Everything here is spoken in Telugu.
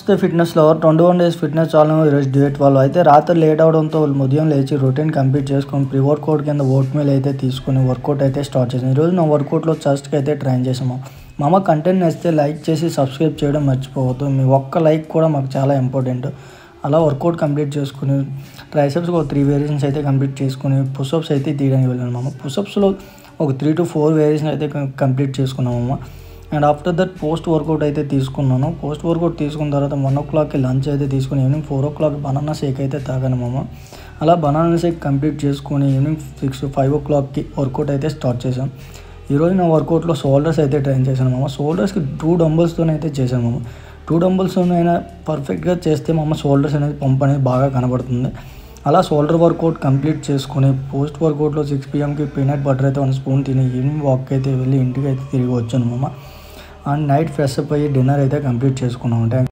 నమస్తే ఫిట్నెస్లో 21 డేస్ ఫిట్నెస్ ఛాలెంజ్ ఈరోజు డే 12 అయితే రాత్రి లేట్ అవడంతో ఉదయం లేచి రొటీన్ కంప్లీట్ చేసుకొని ప్రీ వర్కౌట్ కింద ఓట్ మీల్ అయితే తీసుకుని వర్కౌట్ అయితే స్టార్ట్ చేసాను. ఈరోజు నా వర్కౌట్లో చెస్ట్కి అయితే ట్రైన్ చేసాము. మా అమ్మ కంటెంట్ నచ్చితే లైక్ చేసి సబ్స్క్రైబ్ చేయడం మర్చిపోవద్దు. మీ ఒక్క లైక్ కూడా మాకు చాలా ఇంపార్టెంట్. అలా వర్కౌట్ కంప్లీట్ చేసుకుని ట్రైసెప్స్కి ఒక 3 వేరియేషన్స్ అయితే కంప్లీట్ చేసుకుని పుషప్స్ అయితే తీయడానికి వెళ్ళాను మామ. పుషప్స్లో ఒక 3 to 4 వేరియేషన్ అయితే కంప్లీట్ చేసుకున్నామమ్మ. And after that post workout అయితే తీసుకున్నాను. పోస్ట్ వర్కౌట్ తీసుకున్న తర్వాత 1 o'clockకి లంచ్ అయితే తీసుకుని ఈవినింగ్ 4 o'clock బనానా షేక్ అయితే తాగాను మామ. అలా బనానా షేక్ కంప్లీట్ చేసుకుని ఈవినింగ్ 5 o'clockకి వర్కౌట్ అయితే స్టార్ట్ చేశాను. ఈరోజు నా వర్కౌట్లో షోల్డర్స్ అయితే ట్రైన్ చేశాను మామ. షోల్డర్స్కి 2 dumbbellsతో అయితే చేశాను మామ. 2 dumbbellsతోనైనా పర్ఫెక్ట్గా చేస్తే మామ షోల్డర్స్ అనేది పంప్ అనేది బాగా కనబడుతుంది. అలా షోల్డర్ వర్కౌట్ కంప్లీట్ చేసుకుని పోస్ట్ వర్కౌట్లో 6 pmకి పీనట్ బటర్ అయితే 1 spoon తిని ఈవినింగ్ వాక్ అయితే వెళ్ళి ఇంటికి అయితే తిరిగి వచ్చాను మామ. అండ్ నైట్ ఫ్రెష్ అప్ అయ్యి డిన్నర్ అయితే కంప్లీట్ చేసుకున్నాము.